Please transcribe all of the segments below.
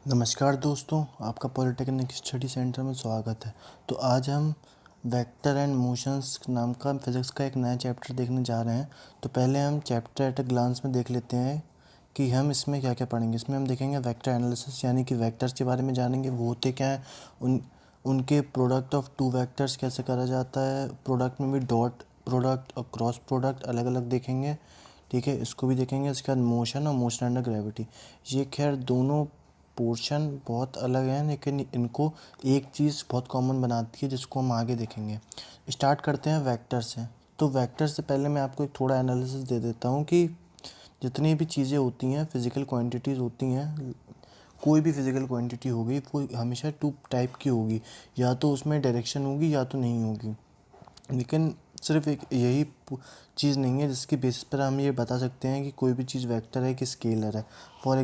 नमस्कार दोस्तों, आपका पॉलिटेक्निक स्टडी सेंटर में स्वागत है। तो आज हम वेक्टर एंड मोशंस नाम का फिज़िक्स का एक नया चैप्टर देखने जा रहे हैं। तो पहले हम चैप्टर एट अ ग्लांस में देख लेते हैं कि हम इसमें क्या क्या पढ़ेंगे। इसमें हम देखेंगे वेक्टर एनालिसिस, यानी कि वेक्टर्स के बारे में जानेंगे, वो होते क्या हैं, उनके प्रोडक्ट ऑफ टू वेक्टर्स कैसे करा जाता है, प्रोडक्ट में भी डॉट प्रोडक्ट और क्रॉस प्रोडक्ट अलग अलग देखेंगे। ठीक है, इसको भी देखेंगे। इसके बाद मोशन और मोशन अंडर ग्रेविटी, ये खैर दोनों पोर्शन बहुत अलग हैं, लेकिन इनको एक चीज़ बहुत कॉमन बनाती है जिसको हम आगे देखेंगे। स्टार्ट करते हैं वेक्टर से। तो वेक्टर से पहले मैं आपको एक थोड़ा एनालिसिस दे देता हूँ कि जितनी भी चीज़ें होती हैं, फिज़िकल क्वांटिटीज़ होती हैं, कोई भी फिज़िकल क्वांटिटी होगी वो हमेशा टू टाइप की होगी, या तो उसमें डायरेक्शन होगी या तो नहीं होगी। लेकिन सिर्फ एक यही चीज़ नहीं है जिसकी बेसिस पर हम ये बता सकते हैं कि कोई भी चीज़ वेक्टर है कि स्केलर है। फॉर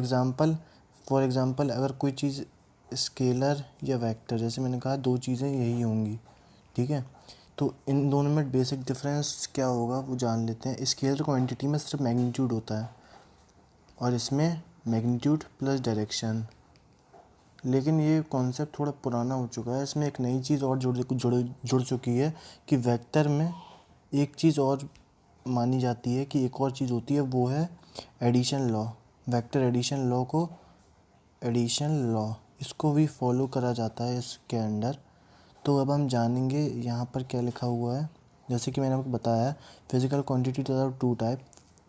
एग्ज़ाम्पल अगर कोई चीज़ स्केलर या वेक्टर, जैसे मैंने कहा दो चीज़ें यही होंगी। ठीक है, तो इन दोनों में बेसिक डिफरेंस क्या होगा वो जान लेते हैं। स्केलर क्वांटिटी में सिर्फ मैग्नीट्यूड होता है और इसमें मैग्नीट्यूड प्लस डायरेक्शन। लेकिन ये कॉन्सेप्ट थोड़ा पुराना हो चुका है, इसमें एक नई चीज़ और जुड़ चुकी है कि वेक्टर में एक चीज़ और मानी जाती है कि एक और चीज़ होती है, वो है addition law. Vector addition law इसको भी फॉलो करा जाता है इसके अंडर। तो अब हम जानेंगे यहाँ पर क्या लिखा हुआ है। जैसे कि मैंने आपको बताया, physical quantity are two type,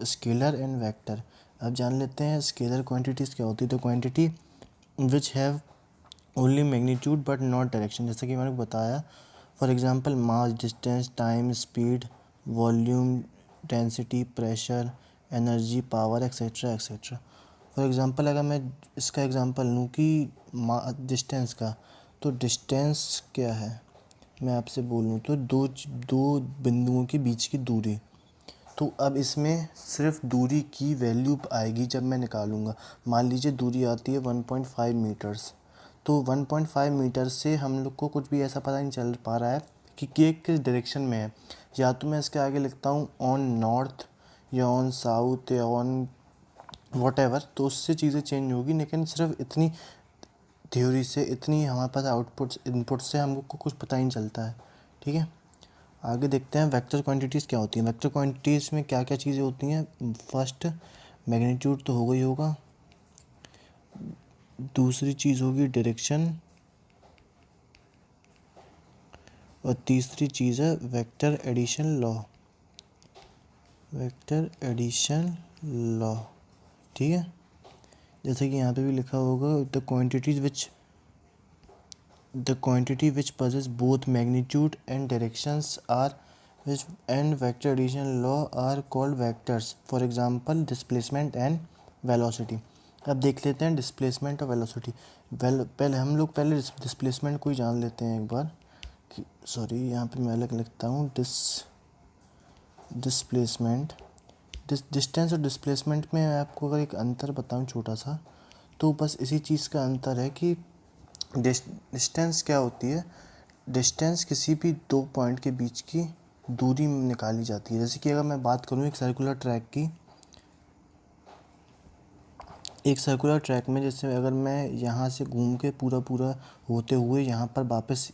scalar and vector. अब जान लेते हैं स्केलर क्वांटिटीज़ क्या होती है। तो quantity which have only magnitude but not direction, जैसे कि मैंने बताया। For example mass, distance, time, speed, volume, density, pressure, energy, power, etcetera etcetera. For example अगर मैं इसका एग्जांपल लूँ कि डिस्टेंस का, तो डिस्टेंस क्या है मैं आपसे बोलूँ तो दो दो बिंदुओं के बीच की दूरी। तो अब इसमें सिर्फ दूरी की वैल्यू आएगी जब मैं निकालूंगा। मान लीजिए दूरी आती है 1.5 मीटर्स। तो 1.5 मीटर से हम लोग को कुछ भी ऐसा पता नहीं चल पा रहा है कि केक किस डायरेक्शन में है। या तो मैं इसके आगे लिखता हूँ ऑन नॉर्थ या ऑन साउथ या ऑन वॉटेवर, तो उससे चीज़ें चेंज होगी। लेकिन सिर्फ इतनी थ्योरी से, इतनी हमारे पास आउटपुट इनपुट से हम लोग को कुछ पता ही नहीं चलता है। ठीक है, आगे देखते हैं वेक्टर क्वांटिटीज़ क्या होती हैं। वेक्टर क्वांटिटीज़ में क्या क्या चीज़ें होती हैं। फर्स्ट, मैग्नीट्यूड तो होगा ही होगा, दूसरी चीज़ होगी डायरेक्शन, और तीसरी चीज़ है vector addition law. Vector addition law, ठीक है। जैसे कि यहाँ पे भी लिखा होगा, the quantity which possess both magnitude and directions are which and vector addition law are called vectors. For example displacement and velocity। अब देख लेते हैं डिस्प्लेसमेंट और वेलोसिटी। पहले डिस्प्लेसमेंट को ही जान लेते हैं एक बार कि, सॉरी यहाँ पे मैं अलग लिखता हूँ, डिस्प्लेसमेंट। डिस्टेंस और डिस्प्लेसमेंट में आपको अगर एक अंतर बताऊँ छोटा सा, तो बस इसी चीज़ का अंतर है कि डिस्टेंस क्या होती है। डिस्टेंस किसी भी दो पॉइंट के बीच की दूरी निकाली जाती है। जैसे कि अगर मैं बात करूँ एक सर्कुलर ट्रैक की, एक सर्कुलर ट्रैक में जैसे अगर मैं यहाँ से घूम के पूरा पूरा होते हुए यहाँ पर वापस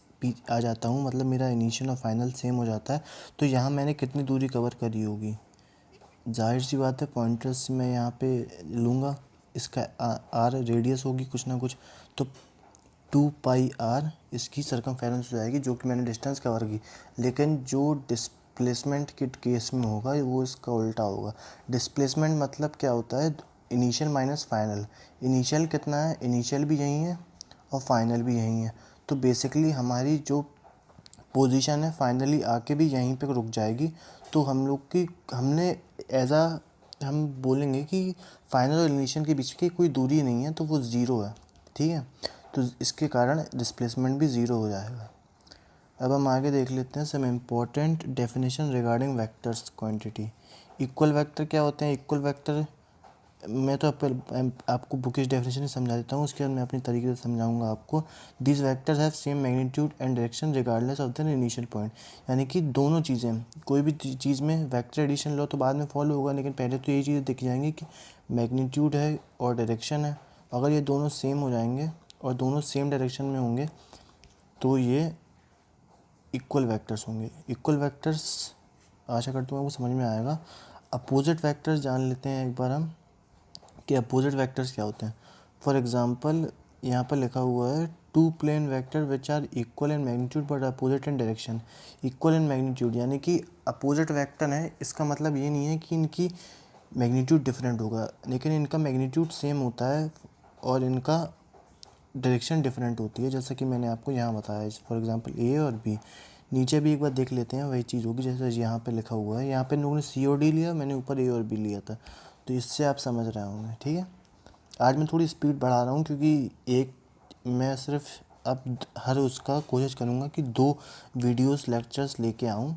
आ जाता हूँ, मतलब मेरा इनिशियल और फाइनल सेम हो जाता है, तो यहाँ मैंने कितनी दूरी कवर करी होगी। जाहिर सी बात है पॉइंटर्स मैं यहाँ पे लूँगा, इसका आर रेडियस होगी कुछ ना कुछ, तो 2πr इसकी सरकमफेरेंस हो जाएगी, जो कि मैंने डिस्टेंस कवर की। लेकिन जो डिस्प्लेसमेंट के केस में होगा वो इसका उल्टा होगा। डिस्प्लेसमेंट मतलब क्या होता है, इनिशियल माइनस फाइनल। इनिशियल कितना है, इनिशियल भी यही है और फाइनल भी यही है। तो बेसिकली हमारी जो पोजीशन है फाइनली आके भी यहीं पे रुक जाएगी। तो हम लोग की हमने हम बोलेंगे कि फाइनल और इनिशियल के बीच की कोई दूरी नहीं है, तो वो ज़ीरो है। ठीक है, तो इसके कारण डिस्प्लेसमेंट भी ज़ीरो हो जाएगा। अब हम आगे देख लेते हैं some important definition regarding vectors quantity. Equal vector क्या होते हैं। इक्वल वेक्टर मैं तो आपको बुकिश डेफिनेशन समझा देता हूँ, उसके बाद मैं अपनी तरीके से समझाऊंगा आपको। This vectors have same magnitude and direction regardless of the initial point. यानी कि दोनों चीज़ें, कोई भी चीज़ में वेक्टर एडिशन लो तो बाद में फॉलो होगा, लेकिन पहले तो यही चीज़ें दिख जाएंगी कि मैग्नीट्यूड है और डायरेक्शन है, अगर ये दोनों सेम हो जाएंगे और दोनों सेम डायरेक्शन में होंगे तो ये इक्वल वेक्टर्स होंगे। इक्वल वेक्टर्स आशा करता हूँ आपको समझ में आएगा। अपोजिट वेक्टर्स जान लेते हैं एक बार हम कि अपोजिट वेक्टर्स क्या होते हैं। फॉर एग्जांपल यहाँ पर लिखा हुआ है two plane vector which are equal in magnitude but opposite in direction. Equal in magnitude यानी कि अपोजिट वेक्टर है, इसका मतलब ये नहीं है कि इनकी मैग्नीट्यूड डिफरेंट होगा, लेकिन इनका मैग्नीट्यूड सेम होता है और इनका डायरेक्शन डिफरेंट होती है, जैसा कि मैंने आपको यहाँ बताया है। फॉर एग्जांपल ए और बी। नीचे भी एक बार देख लेते हैं, वही चीज़ होगी जैसे यहाँ पे लिखा हुआ है। यहाँ पे लोगों ने सी और डी लिया, मैंने ऊपर ए और बी लिया था, तो इससे आप समझ रहे होंगे। ठीक है, आज मैं थोड़ी स्पीड बढ़ा रहा हूँ क्योंकि मैं सिर्फ अब हर उसका कोशिश करूँगा कि 2 वीडियोस लेक्चर्स लेके आऊँ,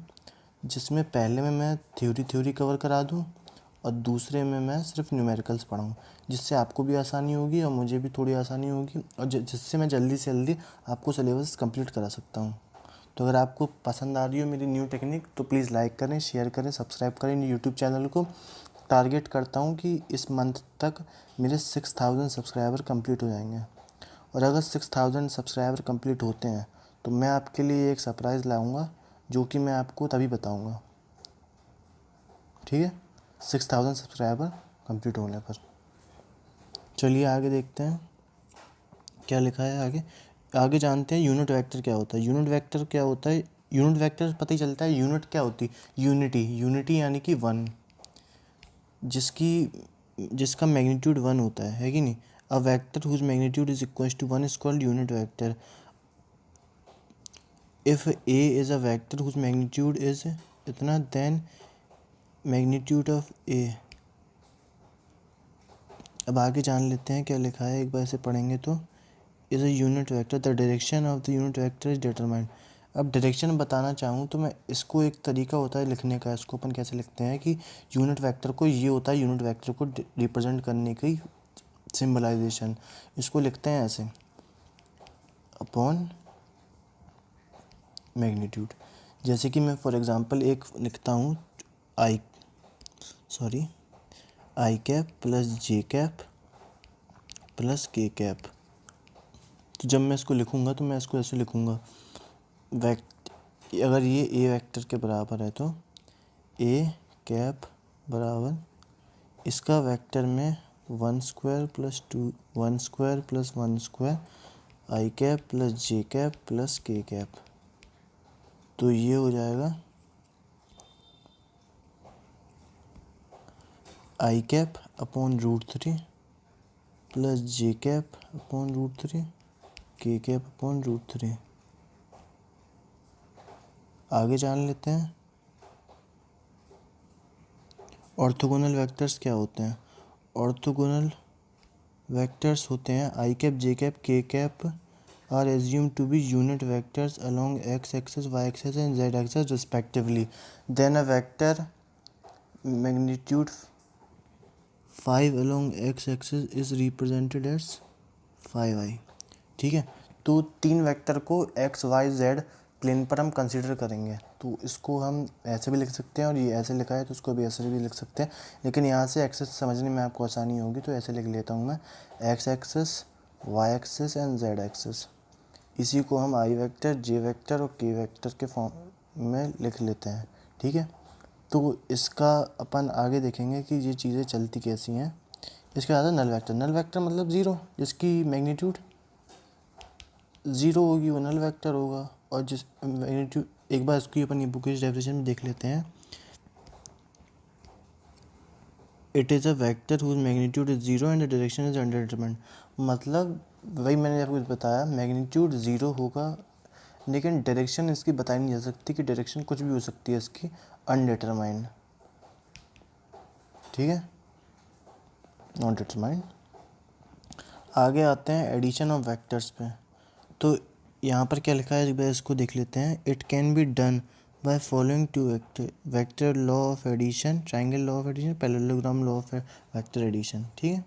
जिसमें पहले में मैं थ्योरी कवर करा दूँ और दूसरे में मैं सिर्फ न्यूमेरिकल्स पढ़ाऊँ, जिससे आपको भी आसानी होगी और मुझे भी थोड़ी आसानी होगी और जिससे मैं जल्दी से जल्दी आपको सिलेबस कंप्लीट करा सकता हूँ। तो अगर आपको पसंद आ रही हो मेरी न्यू टेक्निक तो प्लीज़ लाइक करें, शेयर करें, सब्सक्राइब करें यूट्यूब चैनल को। टारगेट करता हूँ कि इस मंथ तक मेरे 6000 सब्सक्राइबर कंप्लीट हो जाएंगे, और अगर 6000 सब्सक्राइबर कंप्लीट होते हैं तो मैं आपके लिए एक सरप्राइज़ लाऊंगा जो कि मैं आपको तभी बताऊंगा। ठीक है, 6000 सब्सक्राइबर कंप्लीट होने पर। चलिए आगे देखते हैं क्या लिखा है आगे। आगे जानते हैं यूनिट वेक्टर क्या होता है। यूनिट वेक्टर क्या होता है, यूनिट वेक्टर पता ही चलता है। यूनिट क्या होती है, यूनिटी यानी कि 1, जिसका मैग्नीट्यूड 1 होता है कि नहीं। A vector whose magnitude is equal to 1 is called unit vector. If A is a vector whose magnitude is इतना, देन मैग्नीट्यूड ऑफ ए। अब आगे जान लेते हैं क्या लिखा है, एक बार से पढ़ेंगे तो। Is a unit vector, the direction of the unit vector is determined. अब डायरेक्शन बताना चाहूँ तो मैं इसको, एक तरीका होता है लिखने का, इसको अपन कैसे लिखते हैं कि यूनिट वेक्टर को, ये होता है यूनिट वेक्टर को रिप्रेजेंट करने की सिंबलाइजेशन। इसको लिखते हैं ऐसे, अपॉन मैग्नीट्यूड। जैसे कि मैं फॉर एग्जांपल एक लिखता हूँ आई cap plus J cap plus K cap. तो जब मैं इसको लिखूँगा तो मैं इसको ऐसे लिखूँगा, अगर ये ए वेक्टर के बराबर है तो ए कैप बराबर इसका वेक्टर में 1 square plus 2 1 square plus 1 square I cap plus J cap plus K cap. तो ये हो जाएगा I cap upon √3 plus J cap upon √3 K cap upon √3। आगे जान लेते हैं ऑर्थोगोनल वेक्टर्स क्या होते हैं। ऑर्थोगोनल वेक्टर्स होते हैं I cap J cap K cap are assume to be unit vectors along X axis Y axis and Z axis respectively. Then a vector magnitude 5 along X axis is represented as 5i। ठीक है, तो 3 vector को x Y Z plane पर हम consider करेंगे, तो इसको हम ऐसे भी लिख सकते हैं और ये ऐसे लिखा है तो इसको भी ऐसे भी लिख सकते हैं, लेकिन यहाँ से एक्सेस समझने में आपको आसानी होगी तो ऐसे लिख लेता हूँ मैं, X axis Y axis and Z axis. इसी को हम आई वेक्टर जे वेक्टर और के वेक्टर के फॉर्म में लिख लेते हैं। ठीक है, तो इसका अपन आगे देखेंगे कि ये चीज़ें चलती कैसी हैं। इसके बाद नल वेक्टर। नल वेक्टर मतलब ज़ीरो, जिसकी मैग्नीट्यूड 0 होगी वो नल वेक्टर होगा, और जिस मैग्नीट्यूड, एक बार इसकी अपन ये बुकिश डेफिनेशन में देख लेते हैं। It is a vector whose magnitude is 0 and the direction is undetermined. मतलब वही मैंने आपको बताया, मैग्नीट्यूड 0 होगा लेकिन डायरेक्शन इसकी बताई नहीं जा सकती, कि डायरेक्शन कुछ भी हो सकती है इसकी, अनडिटरमाइंड। ठीक है, नॉट डिटरमाइंड। आगे आते हैं एडिशन ऑफ वेक्टर्स पे। तो यहाँ पर क्या लिखा है, एक बार इसको देख लेते हैं। It can be done by following 2 vector law of addition, triangle law of addition, parallelogram law of vector addition. ठीक है,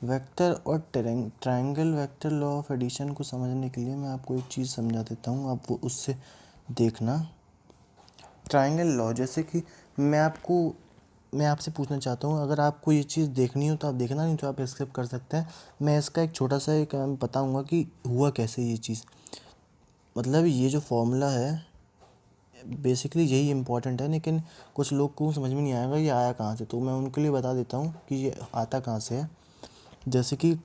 वेक्टर और triangle vector law of addition को समझने के लिए मैं आपको एक चीज़ समझा देता हूँ, आप वो उससे देखना। ट्राइंगल लॉ, जैसे कि मैं आपको मैं आपसे पूछना चाहता हूँ, अगर आपको ये चीज़ देखनी हो तो आप देखना, नहीं तो आप स्किप कर सकते हैं। मैं इसका एक छोटा सा एक बताऊँगा कि हुआ कैसे ये चीज़। मतलब ये जो फॉर्मूला है बेसिकली यही इम्पोर्टेंट है, लेकिन कुछ लोग को समझ में नहीं आएगा ये आया कहाँ से, तो मैं उनके लिए बता देता हूँ कि ये आता कहाँ से है। जैसे कि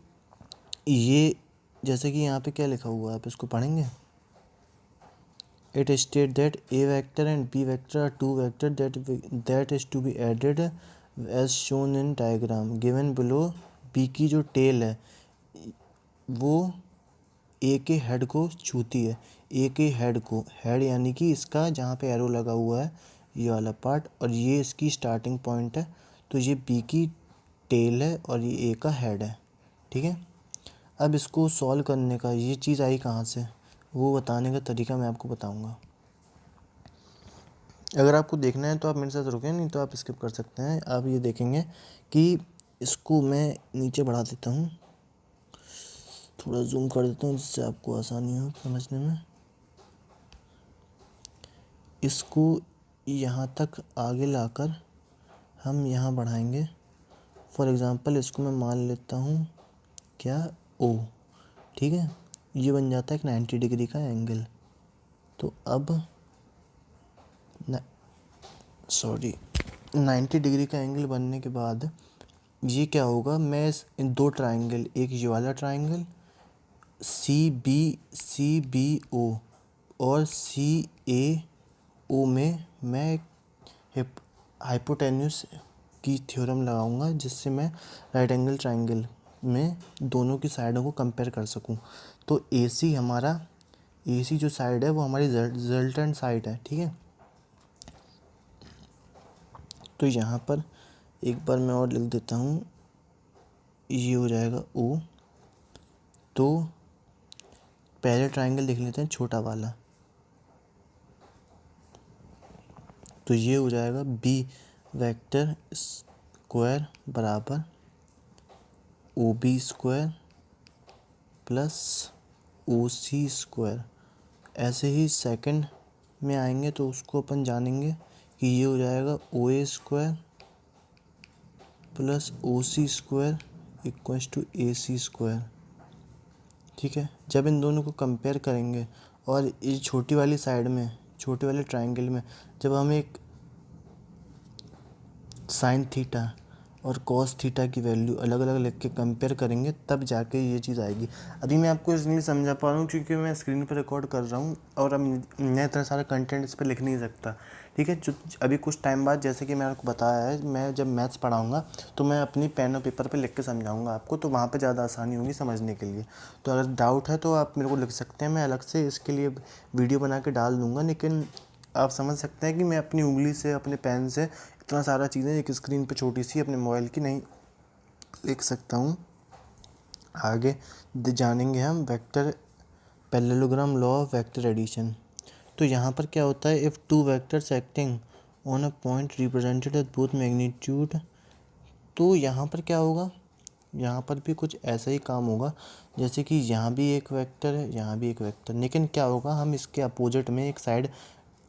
ये, जैसे कि यहाँ पे क्या लिखा हुआ है, आप इसको पढ़ेंगे। It states that A vector and B vector are two vectors that is to be added as shown in diagram given below। B की जो टेल है वो A के हेड को छूती है, A के हेड को, हेड यानी कि इसका जहाँ पे एरो लगा हुआ है ये वाला पार्ट, और ये इसकी स्टार्टिंग पॉइंट है। तो ये B की टेल है और ये A का हेड है, ठीक है। अब इसको सॉल्व करने का, ये चीज़ आई कहाँ से वो बताने का तरीका मैं आपको बताऊँगा। अगर आपको देखना है तो आप मेरे साथ रुकें, नहीं तो आप स्किप कर सकते हैं। आप ये देखेंगे कि इसको मैं नीचे बढ़ा देता हूँ, थोड़ा जूम कर देता हूँ जिससे आपको आसानी हो समझने में। इसको यहाँ तक आगे लाकर हम यहाँ बढ़ाएंगे। फॉर एग्ज़ाम्पल इसको मैं मान लेता हूँ क्या, ओ, ठीक है। ये बन जाता है एक 90 डिग्री का एंगल। तो अब 90 डिग्री का एंगल बनने के बाद ये क्या होगा, मैं इन दो ट्रायंगल, एक ये वाला ट्रायंगल सी बी ओ और सी ए ओ में मैं हाइपोटेन्यूस की थ्योरम लगाऊंगा, जिससे मैं राइट एंगल ट्रायंगल में दोनों की साइडों को कंपेयर कर सकूं। तो ए सी हमारा, ए सी जो साइड है वो हमारी रिजल्टेंट साइड है, ठीक है। तो यहाँ पर एक बार मैं और लिख देता हूँ, ये हो जाएगा ओ। तो पहले ट्रायंगल देख लेते हैं छोटा वाला, तो ये हो जाएगा बी वेक्टर स्क्वायर बराबर O B square plus O C square. ऐसे ही सेकंड में आएंगे तो उसको अपन जानेंगे कि ये हो जाएगा O A square plus O C square equals to A C square, ठीक है। जब इन दोनों को कंपेयर करेंगे और इस छोटी वाली साइड में, छोटे वाले ट्रायंगल में जब हम एक साइन थीटा और कॉस थीटा की वैल्यू अलग अलग लिख के कंपेयर करेंगे, तब जाके ये चीज़ आएगी। अभी मैं आपको इसलिए समझा पा रहा हूँ क्योंकि मैं स्क्रीन पर रिकॉर्ड कर रहा हूँ और अब मैं इतना सारा कंटेंट इस पर लिख नहीं सकता, ठीक है। जो अभी कुछ टाइम बाद, जैसे कि मैंने आपको बताया है, मैं जब मैथ्स पढ़ाऊँगा तो मैं अपनी पेन और पेपर पर लिख के समझाऊँगा आपको, तो वहाँ पर ज़्यादा आसानी होगी समझने के लिए। तो अगर डाउट है तो आप मेरे को लिख सकते हैं, मैं अलग से इसके लिए वीडियो बना के डाल दूँगा। लेकिन आप समझ सकते हैं कि मैं अपनी उंगली से, अपने पेन से इतना सारा चीज़ें एक स्क्रीन पे छोटी सी अपने मोबाइल की नहीं लिख सकता हूँ। आगे जानेंगे हम vector parallelogram law of vector addition. तो यहाँ पर क्या होता है, if two vectors acting on a point represented at both magnitude. तो यहाँ पर क्या होगा, यहाँ पर भी कुछ ऐसा ही काम होगा जैसे कि यहाँ भी एक वेक्टर है, यहाँ भी एक वेक्टर, लेकिन क्या होगा, हम इसके अपोजिट में एक साइड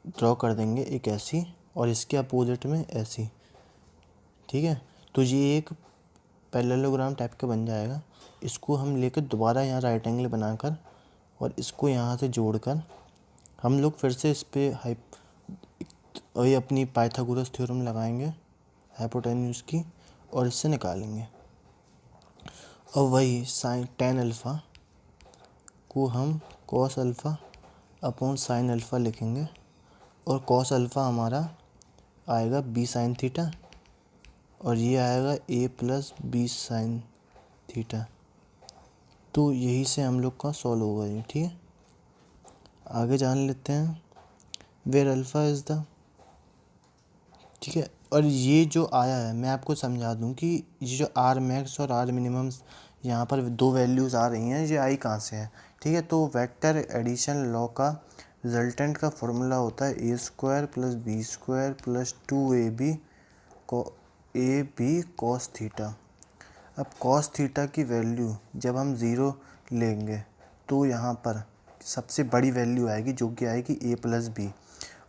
ड्रॉ कर देंगे, एक ऐसी और इसके अपोजिट में ऐसी, ठीक है। तो ये एक पैरेललोग्राम टाइप का बन जाएगा। इसको हम लेकर दोबारा यहाँ राइट एंगल बनाकर और इसको यहाँ से जोड़कर हम लोग फिर से इस पर वही अपनी पाइथागोरस थ्योरम लगाएंगे हाइपोटेन्यूस की, और इससे निकालेंगे। और वही साइन टेन अल्फ़ा को हम cos alpha upon sine alpha लिखेंगे, और कॉस अल्फ़ा हमारा आएगा बी साइन थीटा और ये आएगा ए प्लस बी साइन थीटा। तो यही से हम लोग का सॉल्व होगा ये, ठीक है। आगे जान लेते हैं वेयर अल्फ़ा इज़ द, ठीक है। और ये जो आया है मैं आपको समझा दूं कि ये जो आर मैक्स और आर मिनिमम यहाँ पर दो वैल्यूज़ आ रही हैं, ये आई कहाँ से है, ठीक है। तो वेक्टर एडिशन लॉ का रिजल्टेंट का फॉर्मूला होता है A square plus B square plus 2ab cos theta. अब कॉस थीटा की वैल्यू जब हम ज़ीरो लेंगे तो यहाँ पर सबसे बड़ी वैल्यू आएगी जो कि आएगी ए प्लस बी,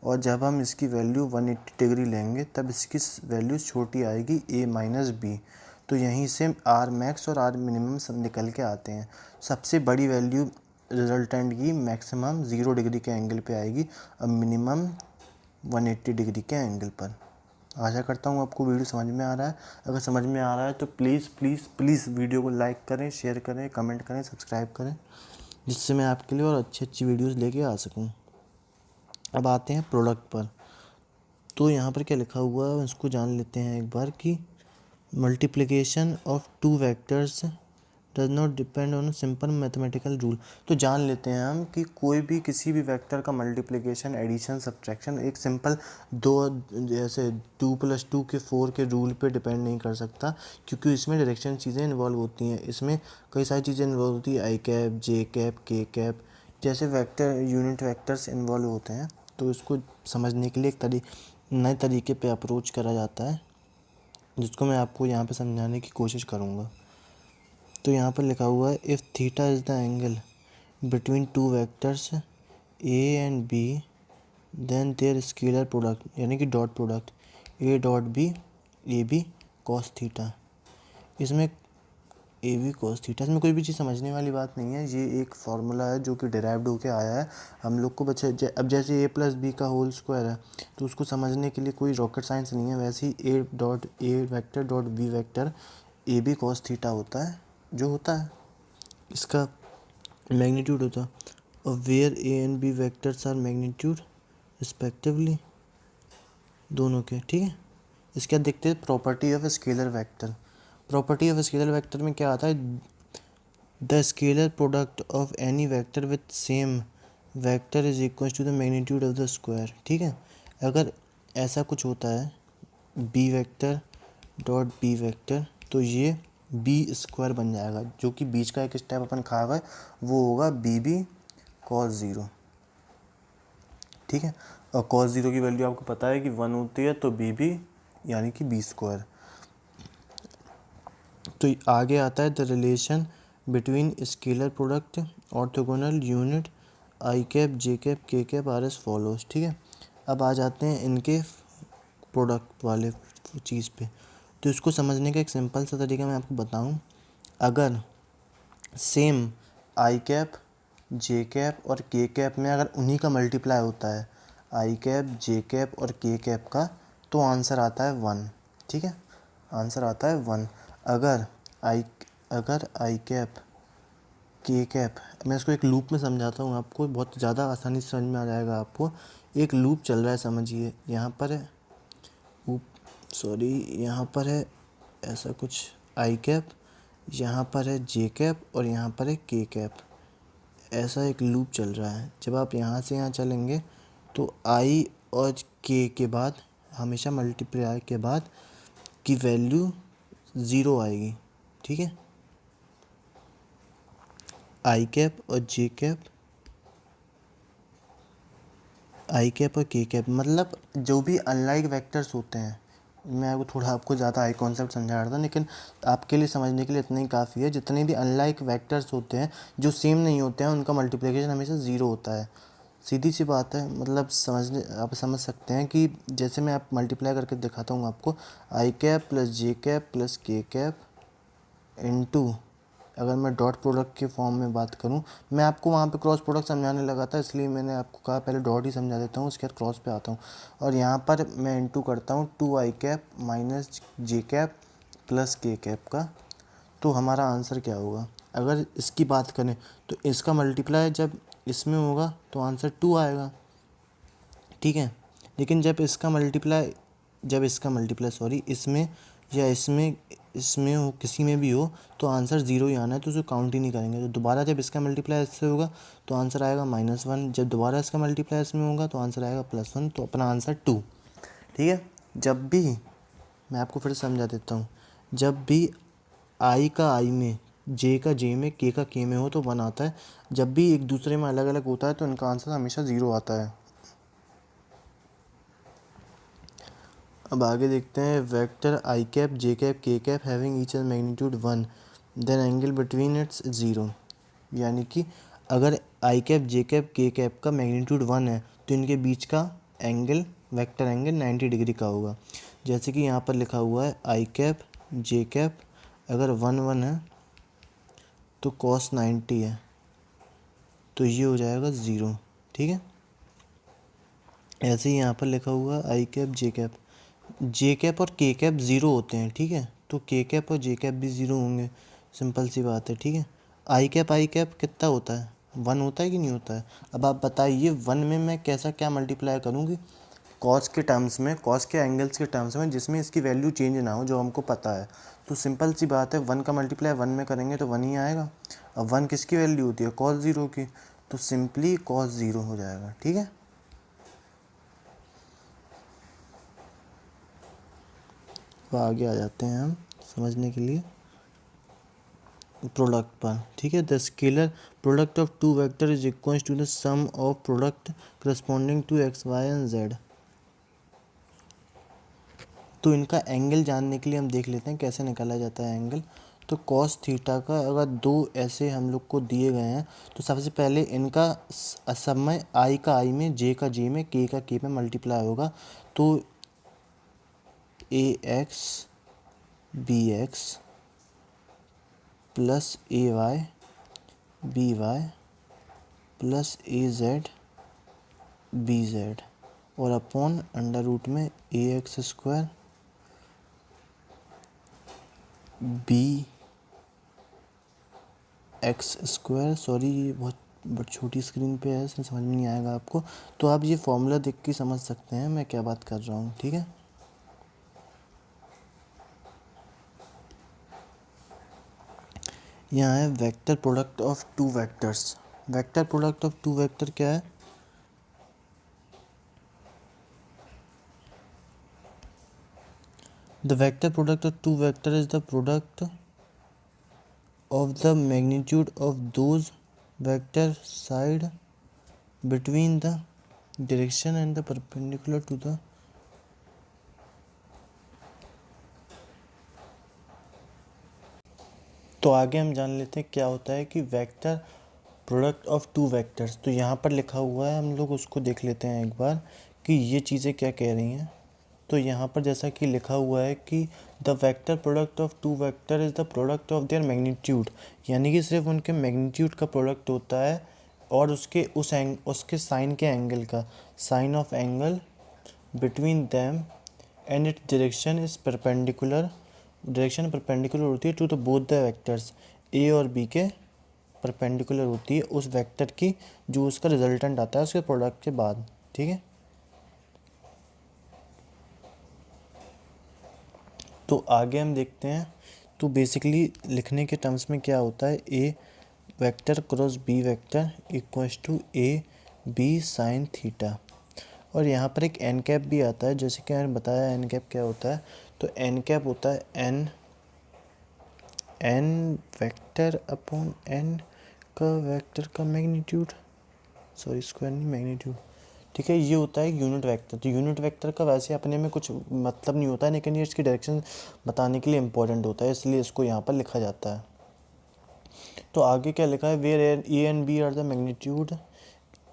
और जब हम इसकी वैल्यू 180 डिग्री लेंगे तब इसकी वैल्यू छोटी आएगी a माइनस बी। तो यहीं से आर मैक्स और आर मिनिमम सब निकल के आते हैं। सबसे बड़ी वैल्यू रिजल्टेंट की मैक्सिमम 0 डिग्री के एंगल पे आएगी और मिनिमम 180 डिग्री के एंगल पर। आशा करता हूँ आपको वीडियो समझ में आ रहा है। अगर समझ में आ रहा है तो प्लीज़ प्लीज़ प्लीज़ वीडियो को लाइक करें, शेयर करें, कमेंट करें, सब्सक्राइब करें, जिससे मैं आपके लिए और अच्छी अच्छी वीडियोस लेके आ सकूँ। अब आते हैं प्रोडक्ट पर। तो यहाँ पर क्या लिखा हुआ है इसको जान लेते हैं एक बार कि multiplication of two vectors does not depend on simple mathematical rule. तो जान लेते हैं हम कि कोई भी किसी भी वेक्टर का मल्टीप्लिकेशन, एडिशन, सब्ट्रैक्शन एक सिंपल दो जैसे 2+2 के 4 के रूल पे डिपेंड नहीं कर सकता, क्योंकि इसमें डायरेक्शन चीज़ें इन्वॉल्व होती हैं। इसमें कई सारी चीज़ें इन्वॉल्व होती है, आई cap, J cap, K cap जैसे वेक्टर, यूनिट वेक्टर्स इन्वॉल्व होते हैं। तो इसको समझने के लिए एक नए तरीके पे अप्रोच करा जाता है, जिसको मैं आपको यहाँ पे समझाने की कोशिश करूँगा। तो यहाँ पर लिखा हुआ है if theta is the angle between two vectors A and B then their scalar product यानी कि dot product A dot B A B cos theta. इसमें ए बी कॉस थीटा, इसमें कोई भी चीज़ समझने वाली बात नहीं है। ये एक फार्मूला है जो कि डिराइव्ड होके आया है हम लोग को बच्चे। अब जैसे ए प्लस बी का होल स्क्वायर है तो उसको समझने के लिए कोई रॉकेट साइंस नहीं है। वैसे ही A dot A vector dot B vector A B cos theta होता है, जो होता है इसका मैग्नीट्यूड होता है। और where A and B vectors are magnitude respectively दोनों के, ठीक है। इसके बाद देखते हैं property of scalar vector. Property of scalar vector में क्या आता है, the scalar product of any vector with same vector is equal to the magnitude of the square, ठीक है। अगर ऐसा कुछ होता है B vector dot B vector तो ये बी स्क्वायर बन जाएगा, जो कि बीच का एक स्टेप अपन खा गए, वो होगा बी बी कॉस ज़ीरो, ठीक है। और कॉस ज़ीरो की वैल्यू आपको पता है कि 1 होती है, तो बी बी यानी कि बी स्क्वायर। तो आगे आता है the relation between scalar product orthogonal unit I cap J cap K cap R S follows, ठीक है। अब आ जाते हैं इनके प्रोडक्ट वाले चीज़ पे। तो इसको समझने का एक सिंपल सा तरीका मैं आपको बताऊं। अगर सेम आई कैप, जे कैप और के कैप में अगर उन्हीं का मल्टीप्लाई होता है, आई कैप, जे कैप और के कैप का, तो आंसर आता है 1, ठीक है। आंसर आता है 1। अगर आई कैप, के कैप, मैं इसको एक लूप में समझाता हूँ आपको, बहुत ज़्यादा आसानी से समझ में आ जाएगा आपको। एक लूप चल रहा है, समझिए। यहाँ पर है यहाँ पर है ऐसा कुछ आई कैप, यहाँ पर है जे कैप और यहाँ पर है के कैप। ऐसा एक लूप चल रहा है। जब आप यहाँ से यहाँ चलेंगे तो आई और के बाद हमेशा मल्टीप्लाई के बाद की वैल्यू 0 आएगी, ठीक है। आई कैप और जे कैप, आई कैप और के कैप, मतलब जो भी अनलाइक वेक्टर्स होते हैं, मैं आपको ज़्यादा हाई कॉन्सेप्ट समझा रहा था, लेकिन आपके लिए समझने के लिए इतना ही काफ़ी है। जितने भी अनलाइक वेक्टर्स होते हैं जो सेम नहीं होते हैं, उनका मल्टीप्लिकेशन हमेशा 0 होता है। सीधी सी बात है, मतलब आप समझ सकते हैं कि जैसे मैं आप मल्टीप्लाई करके दिखाता हूँ आपको, आई cap plus J cap plus K cap into, अगर मैं डॉट प्रोडक्ट के फॉर्म में बात करूं, मैं आपको वहाँ पे क्रॉस प्रोडक्ट समझाने लगा था, इसलिए मैंने आपको कहा पहले डॉट ही समझा देता हूँ, उसके बाद क्रॉस पे आता हूँ। और यहाँ पर मैं इनटू करता हूँ 2 आई कैप माइनस जे कैप प्लस के कैप का। तो हमारा आंसर क्या होगा, अगर इसकी बात करें तो इसका मल्टीप्लाई जब इसमें होगा तो आंसर 2 आएगा, ठीक है। लेकिन जब इसका मल्टीप्लाई इसमें या इसमें हो, किसी में भी हो, तो आंसर 0 ही आना है, तो उसे काउंट ही नहीं करेंगे। तो दोबारा जब इसका मल्टीप्लाई इससे होगा तो आंसर आएगा -1, जब दोबारा इसका मल्टीप्लाई इसमें होगा तो आंसर आएगा +1, तो अपना आंसर 2, ठीक है। जब भी, मैं आपको फिर समझा देता हूँ, जब भी आई का आई में, जे का जे में, के का के में हो तो 1 आता है। जब भी एक दूसरे में अलग अलग होता है तो इनका आंसर हमेशा 0 आता है। अब आगे देखते हैं, vector I cap J cap K cap having each magnitude 1 then angle between its 0। यानी कि अगर I cap J cap K cap का मैग्नीट्यूड 1 है तो इनके बीच का एंगल वेक्टर एंगल 90 डिग्री का होगा। जैसे कि यहाँ पर लिखा हुआ है आई कैप जे कैप, अगर 1 है तो कॉस 90 है, तो ये हो जाएगा 0। ठीक है, ऐसे ही यहाँ पर लिखा हुआ है आई कैप जे कैप और के कैप 0 होते हैं। ठीक है, तो के कैप और जे कैप भी 0 होंगे, सिंपल सी बात है। ठीक है, आई कैप कितना होता है, 1 होता है कि नहीं होता है। अब आप बताइए 1 में मैं कैसा क्या मल्टीप्लाई करूँगी, कॉस के टर्म्स में, कॉस के एंगल्स के टर्म्स में, जिसमें इसकी वैल्यू चेंज ना हो, जो हमको पता है। तो सिंपल सी बात है, 1 का मल्टीप्लाई 1 में करेंगे तो 1 ही आएगा। अब 1 किसकी वैल्यू होती है, कॉस 0 की, तो सिंपली कॉस 0 हो जाएगा। ठीक है, तो आगे आ जाते हैं हम समझने के लिए प्रोडक्ट पर। ठीक है, the scalar product of two vector is equal to the sum of product corresponding to X Y and Z. तो इनका एंगल जानने के लिए हम देख लेते हैं कैसे निकाला जाता है एंगल। तो कॉस थीटा का अगर दो ऐसे हम लोग को दिए गए हैं, तो सबसे पहले इनका सब में आई का आई में, जे का जे में, के का के में मल्टीप्लाई होगा। तो A X B X plus A Y B Y plus A Z B Z और अपॉन अंडर रूट में A X square B X square. Sorry, ये बहुत छोटी स्क्रीन पे है, इसमें समझ में नहीं आएगा आपको, तो आप ये फॉर्मूला देख के समझ सकते हैं मैं क्या बात कर रहा हूँ। ठीक है, यहाँ है vector product of two vectors. Vector product of two vector क्या है, the vector product of two vector is the product of the magnitude of those vector side between the direction and the perpendicular to the तो आगे हम जान लेते हैं क्या होता है कि vector product of two vectors. तो यहाँ पर लिखा हुआ है, हम लोग उसको देख लेते हैं एक बार कि ये चीज़ें क्या कह रही हैं। तो यहाँ पर जैसा कि लिखा हुआ है कि the vector product of two vector is the product of their magnitude, यानी कि सिर्फ उनके मैग्नीट्यूड का प्रोडक्ट होता है और उसके साइन के एंगल का, sine of angle between them and its direction is perpendicular. Direction perpendicular होती है to the both the vectors, A और बी के परपेंडिकुलर होती है उस वेक्टर की जो उसका रिजल्टेंट आता है उसके प्रोडक्ट के बाद। ठीक है, तो आगे हम देखते हैं। तो बेसिकली लिखने के टर्म्स में क्या होता है, A vector cross B vector equals to A B sine theta. और यहाँ पर एक एन कैप भी आता है, जैसे कि मैंने बताया एन कैप क्या होता है। तो एन कैप होता है एन वेक्टर अपॉन एन का वेक्टर का मैग्नीट्यूड, सॉरी स्क्वायर नहीं, मैग्नीट्यूड। ठीक है, ये होता है यूनिट वेक्टर। तो यूनिट वेक्टर का वैसे अपने में कुछ मतलब नहीं होता है, लेकिन ये इसकी डायरेक्शन बताने के लिए इम्पोर्टेंट होता है, इसलिए इसको यहाँ पर लिखा जाता है। तो आगे क्या लिखा है, where A and B are the magnitude.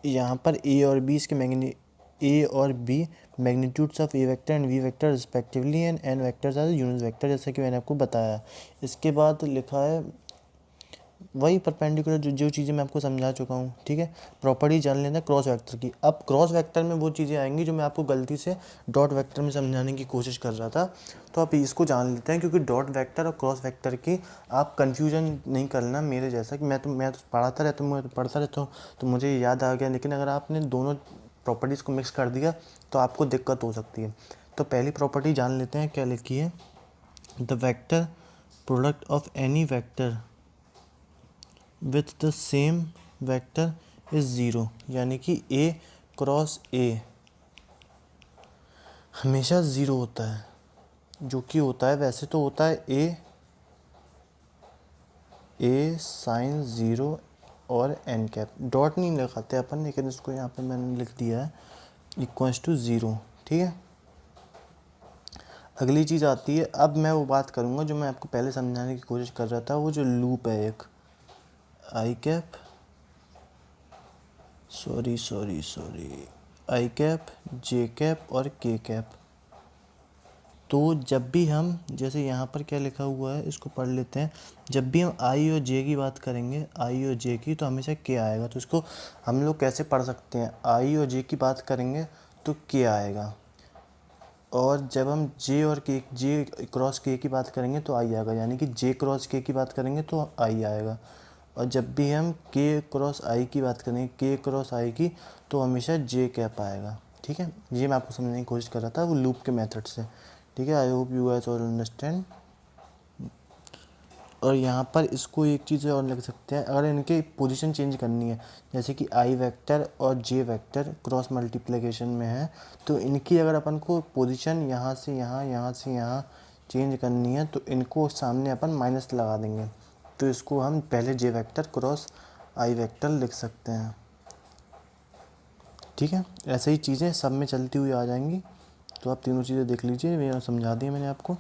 यहाँ पर ए और B magnitudes of A vector and V vector respectively and N vectors are unit vector, जैसा कि मैंने आपको बताया। इसके बाद लिखा है वही परपेंडिकुलर जो चीज़ें मैं आपको समझा चुका हूँ। ठीक है, प्रॉपर्टी जान लेना क्रॉस वेक्टर की। अब क्रॉस वेक्टर में वो चीज़ें आएंगी जो मैं आपको गलती से डॉट वेक्टर में समझाने की कोशिश कर रहा था, तो आप इसको जान लेते हैं, क्योंकि डॉट वेक्टर और क्रॉस वेक्टर की आप कन्फ्यूजन नहीं करना मेरे जैसा कि मैं तो पढ़ाता रहता हूँ, मैं तो पढ़ता रहता हूँ तो मुझे याद आ गया, लेकिन अगर आपने दोनों प्रॉपर्टीज़ को मिक्स कर दिया तो आपको दिक्कत हो सकती है। तो पहली प्रॉपर्टी जान लेते हैं क्या लिखी है, the vector product of any vector with the same vector is zero, यानी कि ए क्रॉस ए हमेशा ज़ीरो होता है। जो कि होता है, वैसे तो होता है ए साइन ज़ीरो और एन कैप, डॉट नहीं लगाते अपन, लेकिन इसको यहाँ पे मैंने लिख दिया है इक्वल्स टू ज़ीरो। ठीक है, अगली चीज़ आती है, अब मैं वो बात करूँगा जो मैं आपको पहले समझाने की कोशिश कर रहा था, वो जो लूप है एक I cap, sorry I cap, J cap और के कैप। तो जब भी हम, जैसे यहाँ पर क्या लिखा हुआ है इसको पढ़ लेते हैं, जब भी हम आई और जे की बात करेंगे, आई और जे की, तो हमेशा के आएगा। तो इसको हम लोग कैसे पढ़ सकते हैं, आई और जे की बात करेंगे तो के आएगा, और जब हम जे और के, जे क्रॉस के की बात करेंगे तो आई आएगा, यानी कि जे क्रॉस के की बात करेंगे तो आई आएगा। और जब भी हम के क्रॉस आई की बात करेंगे, के क्रॉस आई की, तो हमेशा जे कैप आएगा। ठीक है, ये मैं आपको समझने की कोशिश कर रहा था वो लूप के मेथड से। ठीक है, I hope you guys all understand. और यहाँ पर इसको एक चीज़ और लिख सकते हैं, अगर इनके पोजीशन चेंज करनी है, जैसे कि आई वेक्टर और जे वेक्टर क्रॉस मल्टीप्लिकेशन में है, तो इनकी अगर अपन को पोजीशन यहाँ से यहाँ, यहाँ से यहाँ चेंज करनी है, तो इनको सामने अपन माइनस लगा देंगे। तो इसको हम पहले जे वेक्टर क्रॉस आई वेक्टर लिख सकते हैं। ठीक है, ऐसे ही चीज़ें सब में चलती हुई आ जाएंगी। तो आप तीनों चीज़ें देख लीजिए, ये समझा दी मैंने आपको।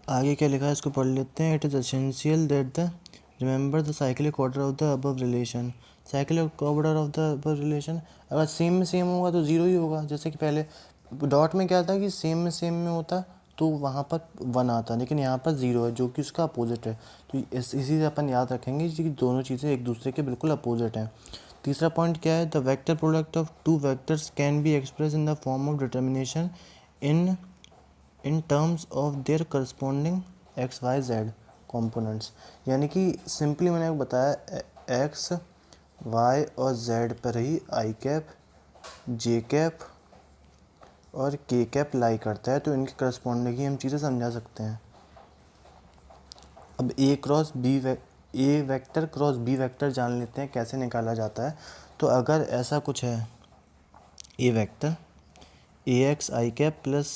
आगे क्या लिखा है इसको पढ़ लेते हैं। It is essential that the remember the cyclic order of the above relation. Cyclic order of the above relation, अगर सेम में सेम होगा तो ज़ीरो ही होगा। जैसे कि पहले डॉट में क्या था कि सेम में होता तो वहाँ पर 1 आता, लेकिन यहाँ पर 0 है जो कि उसका अपोजिट है। तो इसी से अपन याद रखेंगे कि दोनों चीज़ें एक दूसरे के बिल्कुल अपोजिट हैं। तीसरा पॉइंट क्या है, the vector product of two vectors can be express in the form of determination in terms of their corresponding X Y Z components. यानी कि सिंपली मैंने आपको बताया एक्स वाई और जेड पर ही आई कैप, जे कैप और के कैप लाई करता है, तो इनके करस्पॉन्डिंग ही हम चीज़ें समझा सकते हैं। अब ए क्रॉस बी ए वेक्टर क्रॉस बी वेक्टर जान लेते हैं कैसे निकाला जाता है। तो अगर ऐसा कुछ है, A vector A X I cap plus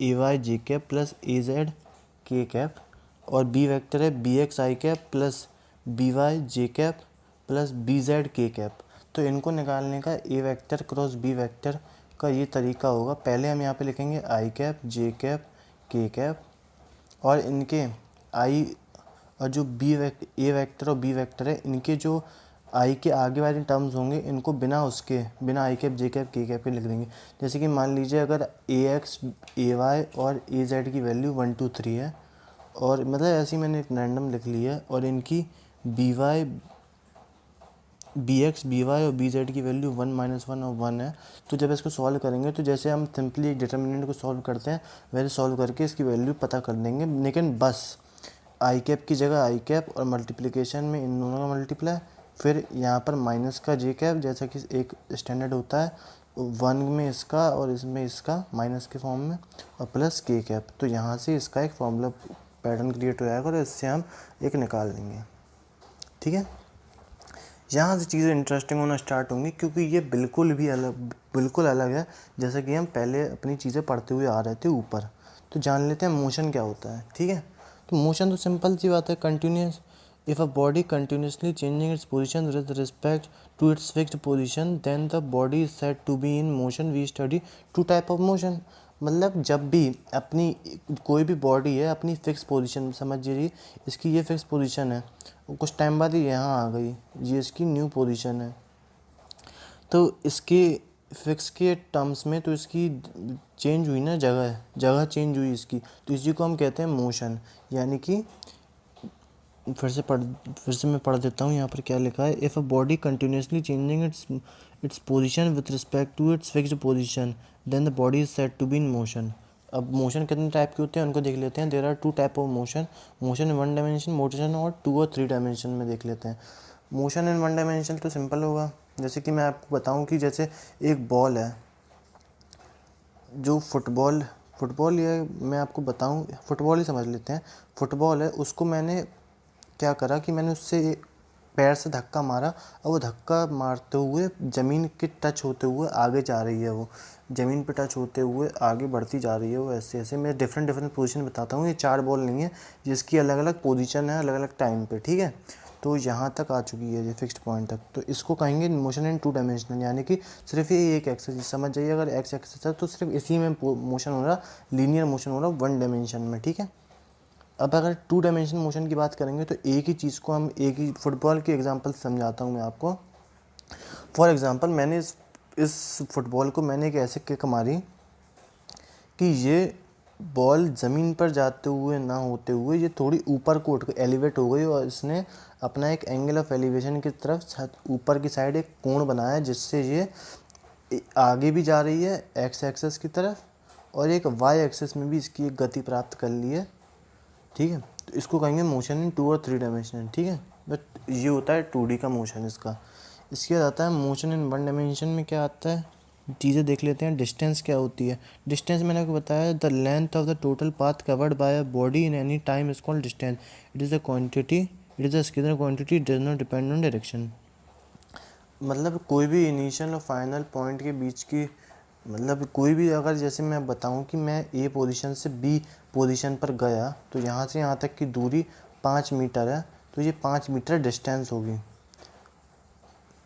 A Y J cap plus A Z K cap, और बी वेक्टर है B X I cap plus B Y J cap plus B Z K cap. तो इनको निकालने का A vector cross B vector का ये तरीका होगा। पहले हम यहाँ पे लिखेंगे I cap, J cap, K cap, और इनके आई और जो ए वेक्टर और बी वेक्टर है, इनके जो आई के आगे वाले टर्म्स होंगे इनको बिना आई cap, J cap, K cap के लिख देंगे। जैसे कि मान लीजिए अगर ए एक्स, ए वाई और ए जेड की वैल्यू 1 2 3 है, और मतलब ऐसे ही मैंने एक रैंडम लिख ली है, और इनकी B Y, B X, B Y और बी जेड की वैल्यू 1 -1 और 1 है। तो जब इसको सॉल्व करेंगे तो जैसे हम सिंपली एक डिटर्मिनेंट को सॉल्व करते हैं वैसे सॉल्व करके इसकी वैल्यू पता कर लेंगे। लेकिन बस आई कैप की जगह आई कैप, और मल्टीप्लिकेशन में इन दोनों का मल्टीप्लाई, फिर यहाँ पर माइनस का जे कैप, जैसा कि एक स्टैंडर्ड होता है 1 में इसका और इसमें इसका माइनस के फॉर्म में, और प्लस के कैप। तो यहाँ से इसका एक फॉर्मूला पैटर्न क्रिएट हो जाएगा और इससे हम एक निकाल लेंगे। ठीक है, यहाँ से चीज़ें इंटरेस्टिंग होना स्टार्ट होंगी, क्योंकि ये बिल्कुल अलग है जैसे कि हम पहले अपनी चीज़ें पढ़ते हुए आ रहे थे ऊपर। तो जान लेते हैं मोशन क्या होता है। ठीक है, तो मोशन तो सिंपल सी बात है, continuous. If a body continuously changing its position with respect to its fixed position then the body is said to be in motion. We study two type of motion. मतलब जब भी अपनी कोई भी बॉडी है अपनी फिक्स पोजीशन, समझ लीजिए इसकी ये फिक्स पोजीशन है, कुछ टाइम बाद ये यहाँ आ गई, ये इसकी न्यू पोजीशन है, तो इसके फिक्स के टर्म्स में तो इसकी चेंज हुई ना, जगह चेंज हुई इसकी, तो इसी को हम कहते हैं मोशन। यानी कि फिर से मैं पढ़ देता हूँ यहाँ पर क्या लिखा है। If a body continuously changing its position with respect to its fixed position then the body is said to be in motion. अब मोशन कितने टाइप के होते हैं उनको देख लेते हैं। There are 2 type of motion, motion in 1 dimension motion, और 2 और 3 डायमेंशन में देख लेते हैं। मोशन इन 1 डायमेंशन तो सिंपल होगा, जैसे कि मैं आपको बताऊं कि जैसे एक बॉल है, जो फुटबॉल ये मैं आपको बताऊं, फुटबॉल ही समझ लेते हैं। फुटबॉल है, उसको मैंने क्या करा कि मैंने उससे पैर से धक्का मारा, और वो धक्का मारते हुए ज़मीन के टच होते हुए आगे जा रही है, वो ज़मीन पे टच होते हुए आगे बढ़ती जा रही है वो ऐसे ऐसे। मैं डिफरेंट पोजीशन बताता हूँ, ये 4 बॉल नहीं है जिसकी अलग अलग पोजीशन है अलग अलग टाइम पे। ठीक है, तो यहाँ तक आ चुकी है ये फिक्स्ड पॉइंट तक, तो इसको कहेंगे मोशन इन 2 डायमेंशनल। यानी कि सिर्फ ये एक एक्सेस समझ जाइए, अगर एक्स एक्सेस है तो सिर्फ इसी में मोशन हो रहा, लीनियर मोशन हो रहा 1 डायमेंशन में। ठीक है, अब अगर 2 डायमेंशन मोशन की बात करेंगे तो एक ही चीज़ को हम एक ही फुटबॉल के एग्जांपल से समझाता हूँ मैं आपको। फॉर एग्जांपल मैंने इस फुटबॉल को मैंने एक ऐसे किक मारी कि ये बॉल ज़मीन पर जाते हुए ना होते हुए ये थोड़ी ऊपर को उठ एलिवेट हो गई और इसने अपना एक एंगल ऑफ एलिवेशन की तरफ ऊपर की साइड एक कोण बनाया, जिससे ये आगे भी जा रही है एक्स एक्सेस की तरफ और एक वाई एक्सेस में भी इसकी एक गति प्राप्त कर ली है। ठीक है, तो इसको कहेंगे मोशन इन 2 और 3 डायमेंशन। ठीक है, बट ये होता है 2D का मोशन इसका। इसके बाद आता है मोशन इन 1 डायमेंशन में क्या आता है, चीज़ें देख लेते हैं। डिस्टेंस क्या होती है? डिस्टेंस मैंने आपको बताया, the length of the total path covered by a body in any time is called distance. It is a quantity, it is a scalar quantity, does not depend on direction. मतलब कोई भी initial और final point के बीच की, मतलब कोई भी, अगर जैसे मैं बताऊं कि मैं ए पोजीशन से बी पोजीशन पर गया तो यहाँ से यहाँ तक की दूरी 5 मीटर है, तो ये 5 मीटर डिस्टेंस होगी।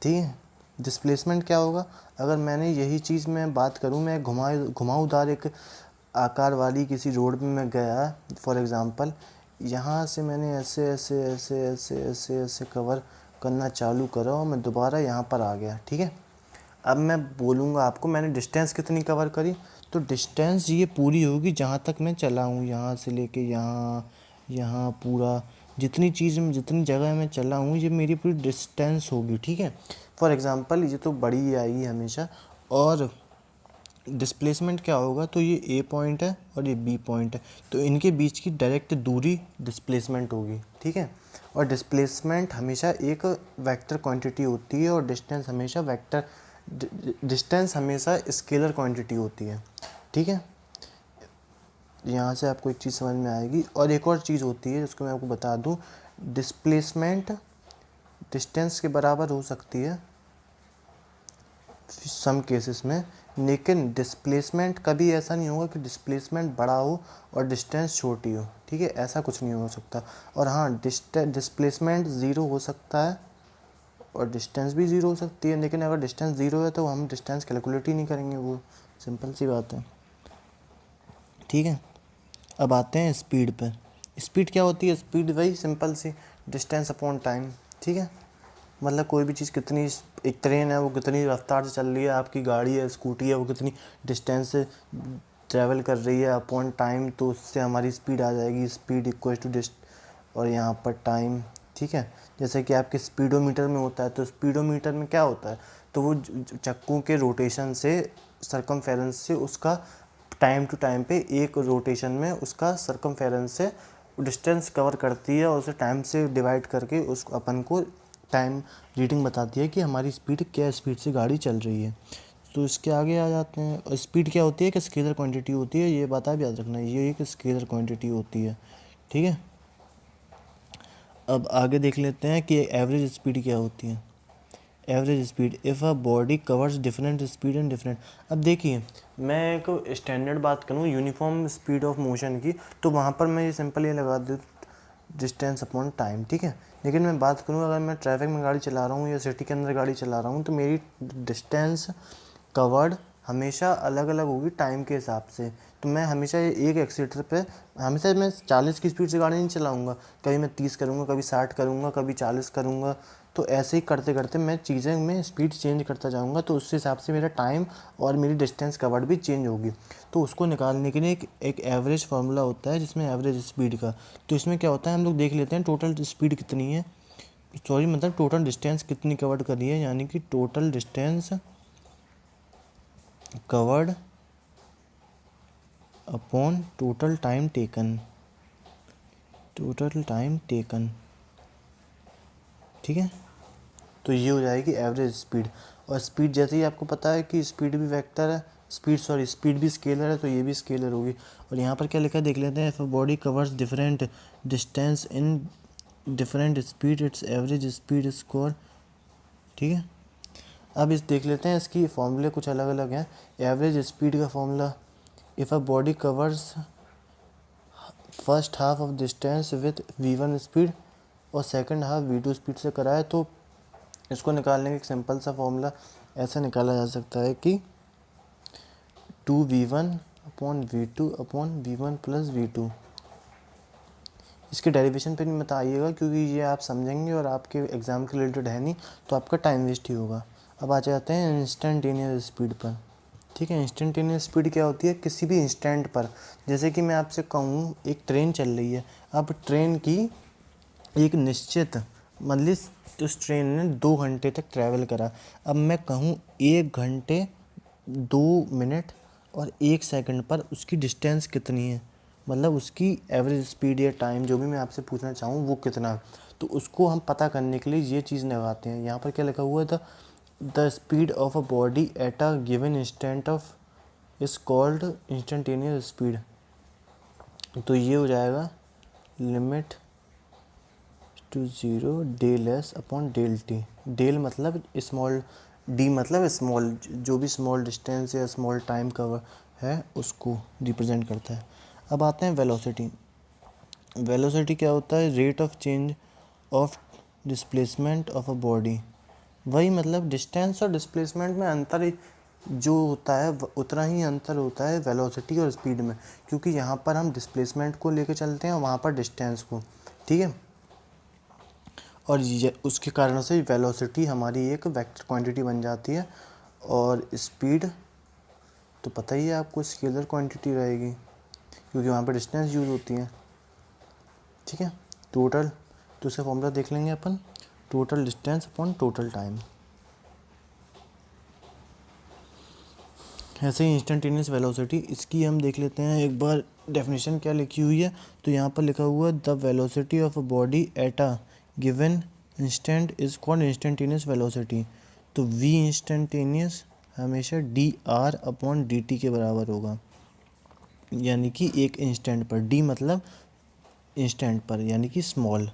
ठीक है, डिस्प्लेसमेंट क्या होगा? अगर मैंने यही चीज़ मैं बात करूं, मैं घुमावदार एक आकार वाली किसी रोड में मैं गया, फॉर एग्ज़ाम्पल यहाँ से मैंने ऐसे ऐसे ऐसे ऐसे ऐसे ऐसे कवर करना चालू करा और मैं दोबारा यहाँ पर आ गया। ठीक है, अब मैं बोलूँगा आपको मैंने डिस्टेंस कितनी कवर करी, तो डिस्टेंस ये पूरी होगी जहाँ तक मैं चला हूँ, यहाँ से लेके यहाँ, यहाँ पूरा जितनी जगह मैं चला हूँ ये मेरी पूरी डिस्टेंस होगी। ठीक है, फॉर एग्ज़ाम्पल ये तो बड़ी आई हमेशा। और डिस्प्लेसमेंट क्या होगा, तो ये ए पॉइंट है और ये बी पॉइंट है, तो इनके बीच की डायरेक्ट दूरी डिस्प्लेसमेंट होगी। ठीक है, और डिस्प्लेसमेंट हमेशा एक वेक्टर क्वांटिटी होती है और डिस्टेंस हमेशा स्केलर क्वांटिटी होती है। ठीक है, यहाँ से आपको एक चीज़ समझ में आएगी। और एक और चीज़ होती है जिसको मैं आपको बता दूँ, डिस्प्लेसमेंट डिस्टेंस के बराबर हो सकती है सम केसेस में, लेकिन डिस्प्लेसमेंट कभी ऐसा नहीं होगा कि डिस्प्लेसमेंट बड़ा हो और डिस्टेंस छोटी हो। ठीक है, ऐसा कुछ नहीं हो सकता। और हाँ, डिस्प्लेसमेंट ज़ीरो हो सकता है और डिस्टेंस भी ज़ीरो हो सकती है, लेकिन अगर डिस्टेंस ज़ीरो है तो हम डिस्टेंस कैलकुलेट ही नहीं करेंगे, वो सिंपल सी बात है। ठीक है, अब आते हैं स्पीड पर। स्पीड क्या होती है? स्पीड वही सिंपल सी डिस्टेंस अपॉन टाइम। ठीक है, मतलब कोई भी चीज़ कितनी, एक ट्रेन है वो कितनी रफ्तार से चल रही है, आपकी गाड़ी है, स्कूटी है, वो कितनी डिस्टेंस से ट्रैवल कर रही है अपॉन टाइम, तो उससे हमारी स्पीड आ जाएगी। स्पीड इक्वल टू और यहाँ पर टाइम। ठीक है, जैसे कि आपके स्पीडोमीटर में होता है, तो स्पीडोमीटर में क्या होता है, तो वो चक्कों के रोटेशन से, सरकमफेरेंस से उसका टाइम टू टाइम पे एक रोटेशन में उसका सरकमफेरेंस से डिस्टेंस कवर करती है और उसे टाइम से डिवाइड करके उस अपन को टाइम रीडिंग बताती है कि हमारी स्पीड क्या स्पीड से गाड़ी चल रही है। तो इसके आगे आ जाते हैं। और स्पीड क्या होती है कि स्केलर क्वांटिटी होती है, ये बात आप याद रखना, ये एक स्केलर क्वांटिटी होती है। ठीक है, अब आगे देख लेते हैं कि एवरेज स्पीड क्या होती है। Average speed, if a body covers different speed and different. अब देखिए, मैं एक स्टैंडर्ड बात करूँ यूनिफॉर्म स्पीड ऑफ मोशन की, तो वहाँ पर मैं ये सिंपल ये लगा दूँ डिस्टेंस अपॉन टाइम। ठीक है, लेकिन मैं बात करूँ अगर मैं ट्रैफिक में गाड़ी चला रहा हूँ या सिटी के अंदर गाड़ी चला रहा हूँ, तो मेरी डिस्टेंस कवर्ड हमेशा अलग अलग होगी टाइम के हिसाब से। तो मैं हमेशा एक एक्सीटर पे, हमेशा मैं 40 की स्पीड से गाड़ी नहीं चलाऊंगा, कभी मैं 30 करूँगा, कभी 60 करूँगा, कभी 40 करूँगा। तो ऐसे ही करते करते मैं चीज़ें में स्पीड चेंज करता जाऊँगा, तो उस हिसाब से मेरा टाइम और मेरी डिस्टेंस कवर्ड भी चेंज होगी। तो उसको निकालने के लिए एक एवरेज फार्मूला होता है जिसमें एवरेज स्पीड का। तो इसमें क्या होता है, हम लोग देख लेते हैं टोटल स्पीड कितनी है, सॉरी मतलब टोटल डिस्टेंस कितनी कवर्ड करी है, यानी कि total distance covered upon total time taken, total time taken. ठीक है, तो ये हो जाएगी एवरेज स्पीड। और स्पीड जैसे ही आपको पता है कि स्पीड भी वेक्टर है, स्पीड भी स्केलर है, तो ये भी स्केलर होगी। और यहाँ पर क्या लिखा है देख लेते हैं, if body covers different distance in different speed it's average speed score. ठीक है, अब इस देख लेते हैं, इसकी फॉर्मूले कुछ अलग अलग हैं। एवरेज स्पीड का formula, if a body covers first half of distance with v1 speed और सेकंड हाफ v2 स्पीड से कराए, तो इसको निकालने का एक सिंपल सा फॉर्मूला ऐसे निकाला जा सकता है कि 2v1 upon v2 upon v1 plus v2। इसके डेरिवेशन पे नहीं बताइएगा क्योंकि ये आप समझेंगे और आपके एग्ज़ाम के रिलेटेड है नहीं, तो आपका टाइम वेस्ट ही होगा। अब आ जाते हैं इंस्टेंटेनियस स्पीड पर। ठीक है, इंस्टेंटेनियस स्पीड क्या होती है? किसी भी इंस्टेंट पर, जैसे कि मैं आपसे कहूँ एक ट्रेन चल रही है, अब ट्रेन की एक निश्चित मतलब उस ट्रेन ने 2 घंटे तक ट्रैवल करा। अब मैं कहूँ 1 घंटे 2 मिनट और 1 सेकंड पर उसकी डिस्टेंस कितनी है, मतलब उसकी एवरेज स्पीड या टाइम जो भी मैं आपसे पूछना चाहूँ वो कितना है, तो उसको हम पता करने के लिए ये चीज़ लगाते हैं। यहाँ पर क्या लिखा हुआ है? The speed of a body at a given instant of is called instantaneous speed. तो ये हो जाएगा limit to zero del S upon del T. Del मतलब स्मॉल, डी मतलब स्मॉल, जो भी स्मॉल डिस्टेंस या स्मॉल टाइम कवर है उसको रिप्रेजेंट करता है। अब आते हैं वेलोसिटी। वेलोसिटी क्या होता है? Rate of change of displacement of a body. वही मतलब डिस्टेंस और डिस्प्लेसमेंट में अंतर जो होता है उतना ही अंतर होता है वेलोसिटी और स्पीड में, क्योंकि यहाँ पर हम डिस्प्लेसमेंट को लेके चलते हैं और वहाँ पर डिस्टेंस को। ठीक है, और ये उसके कारण से वेलोसिटी हमारी एक वेक्टर क्वांटिटी बन जाती है, और स्पीड तो पता ही है आपको स्केलर क्वांटिटी रहेगी, क्योंकि वहाँ पर डिस्टेंस यूज़ होती है। ठीक है, टोटल, तो उसका फॉर्मूला देख लेंगे अपन, total distance upon total time. ऐसे ही इंस्टेंटेनियस वेलोसिटी, इसकी हम देख लेते हैं एक बार डेफिनेशन क्या लिखी हुई है। तो यहाँ पर लिखा हुआ है the velocity of a body at a given instant is called instantaneous velocity. तो वी इंस्टेंटेनियस हमेशा D R upon D T के बराबर होगा, यानी कि एक इंस्टेंट पर, डी मतलब इंस्टेंट पर यानी कि स्मॉल।